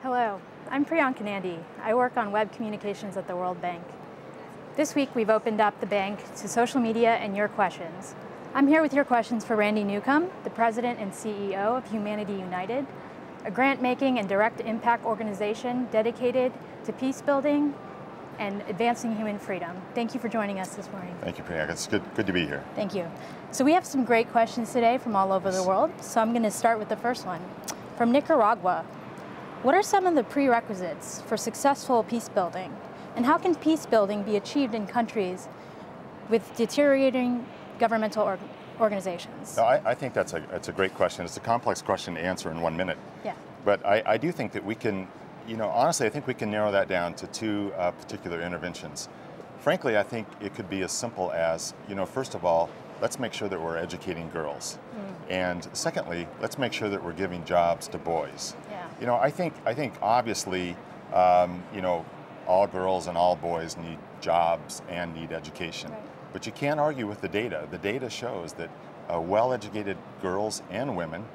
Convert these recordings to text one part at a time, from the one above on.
Hello, I'm Priyanka Nandi. I work on web communications at the World Bank. This week we've opened up the bank to social media and your questions. I'm here with your questions for Randy Newcomb, the President and CEO of Humanity United, a grant-making and direct impact organization dedicated to peace building and advancing human freedom. Thank you for joining us this morning. Thank you, Priyanka. It's good to be here. Thank you. So we have some great questions today from all over the world, so I'm going to start with the first one. From Nicaragua, what are some of the prerequisites for successful peace building? And how can peace building be achieved in countries with deteriorating governmental organizations? No, I think that's a great question. It's a complex question to answer in 1 minute. Yeah. But I do think that we can, honestly, I think we can narrow that down to two particular interventions. Frankly, I think it could be as simple as, first of all, let's make sure that we're educating girls. And secondly, let's make sure that we're giving jobs to boys. Yeah. I think obviously, all girls and all boys need jobs and need education. Right. But you can't argue with the data. The data shows that well-educated girls and women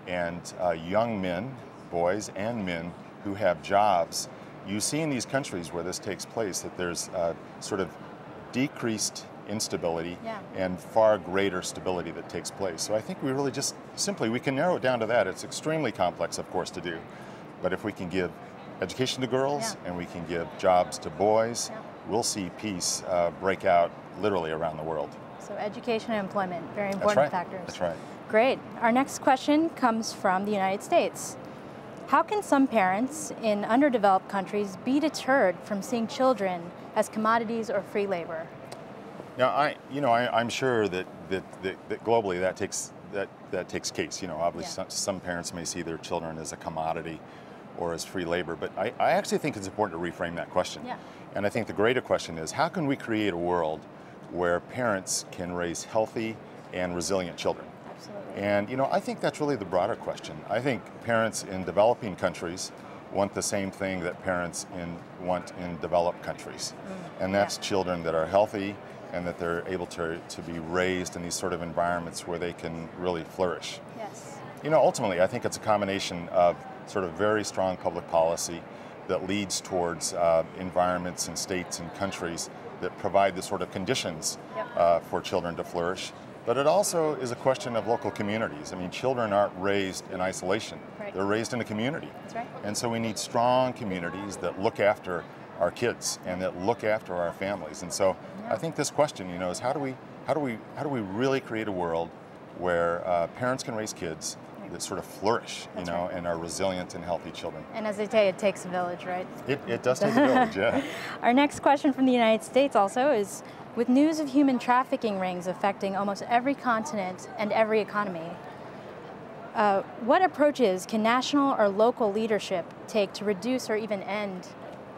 and young men, boys and men who have jobs, you see in these countries where this takes place that there's sort of decreased instability and far greater stability that takes place. So I think we really just we can narrow it down to that. It's extremely complex, of course, to do. But if we can give education to girls and we can give jobs to boys, we'll see peace break out literally around the world. So education and employment, very important factors. That's right. Great. Our next question comes from the United States. How can some parents in underdeveloped countries be deterred from seeing children as commodities or free labor? Now, I'm sure that globally that takes case. Obviously, some parents may see their children as a commodity or as free labor, but I actually think it's important to reframe that question. Yeah. And I think the greater question is, how can we create a world where parents can raise healthy and resilient children? Absolutely. And I think that's really the broader question. I think parents in developing countries want the same thing that parents want in developed countries. And that's children that are healthy and that they're able to be raised in these sort of environments where they can really flourish. Yes. Ultimately, I think it's a combination of sort of very strong public policy that leads towards environments and states and countries that provide the sort of conditions for children to flourish. But it also is a question of local communities. I mean, children aren't raised in isolation. Right. They're raised in a community. That's right. And so we need strong communities that look after our kids and that look after our families. And so I think this question, is how do we really create a world where parents can raise kids that sort of flourish, and are resilient and healthy children. And as they say, it takes a village, right? It does take a village, yeah. Our next question from the United States also is, with news of human trafficking rings affecting almost every continent and every economy, what approaches can national or local leadership take to reduce or even end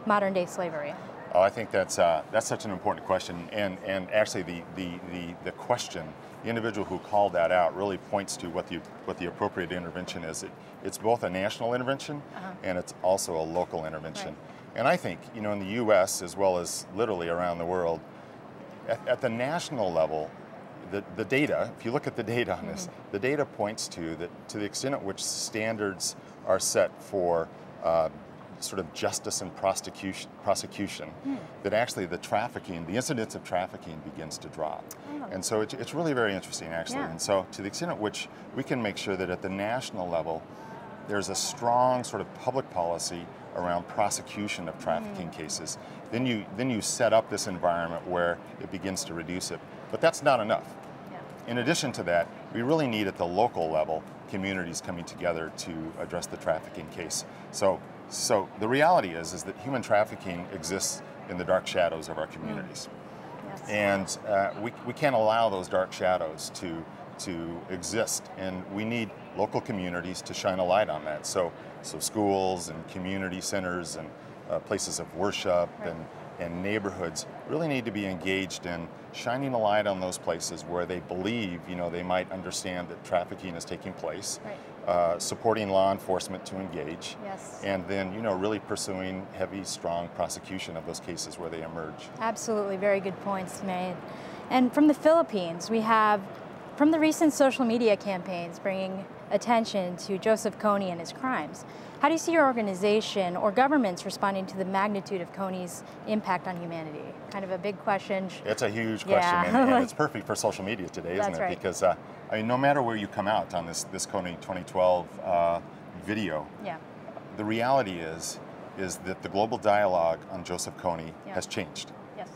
modern-day slavery? Oh, I think that's such an important question, and actually the question, the individual who called that out really points to what the appropriate intervention is. It's both a national intervention and it's also a local intervention. Right. And I think, in the U.S. as well as literally around the world, at the national level, the data, if you look at the data on this, the data points to the extent at which standards are set for sort of justice and prosecution, that actually the incidence of trafficking begins to drop. And so it's really very interesting, actually. And so to the extent at which we can make sure that at the national level, there's a strong sort of public policy around prosecution of trafficking cases, then you set up this environment where it begins to reduce it. But that's not enough. In addition to that, we really need at the local level communities coming together to address the trafficking case. So the reality is that human trafficking exists in the dark shadows of our communities. Yes. And we can't allow those dark shadows to exist, and we need local communities to shine a light on that. So schools and community centers and places of worship and neighborhoods really need to be engaged in shining a light on those places where they believe, they might understand that trafficking is taking place, supporting law enforcement to engage, and then, really pursuing heavy, strong prosecution of those cases where they emerge. Absolutely, very good points made. And from the Philippines, we have, from the recent social media campaigns bringing attention to Joseph Kony and his crimes. How do you see your organization or governments responding to the magnitude of Kony's impact on humanity? Kind of a big question. It's a huge question, and it's perfect for social media today, isn't That's it? right. Because I mean, no matter where you come out on this Kony 2012 video, the reality is that the global dialogue on Joseph Kony has changed. Yes.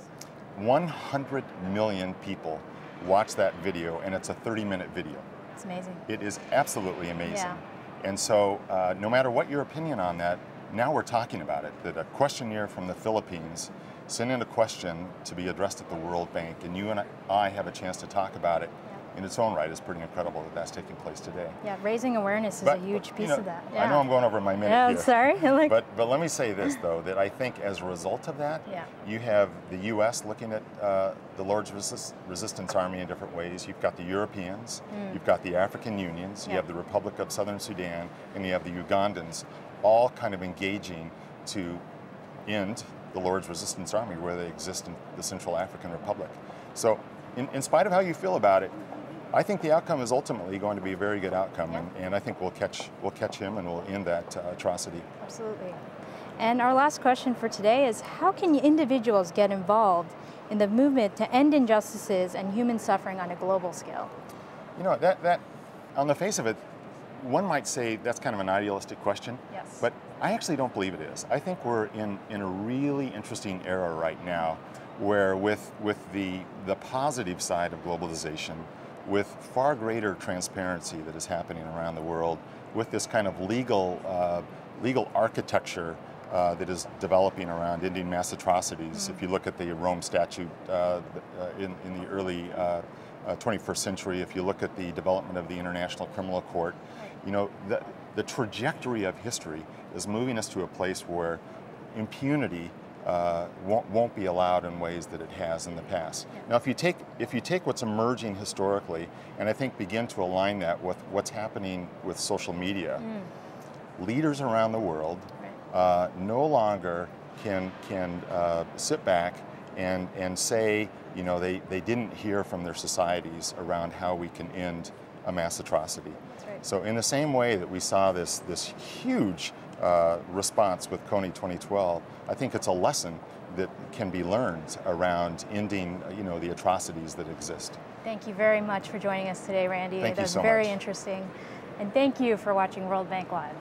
100 million people watch that video, and it's a 30-minute video. It's amazing. It is absolutely amazing. Yeah. And so no matter what your opinion on that, now we're talking about it, that a questionnaire from the Philippines sent in a question to be addressed at the World Bank, and you and I have a chance to talk about it. In its own right, is pretty incredible that that's taking place today. Yeah, raising awareness is a huge piece of that. I know I'm going over my minute here. Sorry. But let me say this, though, that I think as a result of that, you have the U.S. looking at the Lord's Resistance Army in different ways. You've got the Europeans, you've got the African Unions, you have the Republic of Southern Sudan, and you have the Ugandans, all kind of engaging to end the Lord's Resistance Army where they exist in the Central African Republic. So in spite of how you feel about it, I think the outcome is ultimately going to be a very good outcome, and I think we'll catch him and we'll end that atrocity. Absolutely. And our last question for today is, how can individuals get involved in the movement to end injustices and human suffering on a global scale? You know, that on the face of it, one might say that's kind of an idealistic question, but I actually don't believe it is. I think we're in a really interesting era right now where with the positive side of globalization, with far greater transparency that is happening around the world, with this kind of legal architecture that is developing around ending mass atrocities. If you look at the Rome Statute in the early 21st century, if you look at the development of the International Criminal Court, you know, the trajectory of history is moving us to a place where impunity won't be allowed in ways that it has in the past. Now, if you take what's emerging historically, and I think begin to align that with what's happening with social media, leaders around the world no longer can sit back and say, you know, they didn't hear from their societies around how we can end a mass atrocity. So in the same way that we saw this huge response with Kony 2012, I think it's a lesson that can be learned around ending, you know, the atrocities that exist. Thank you very much for joining us today, Randy. Thank you so much. It was very interesting. And thank you for watching World Bank Live.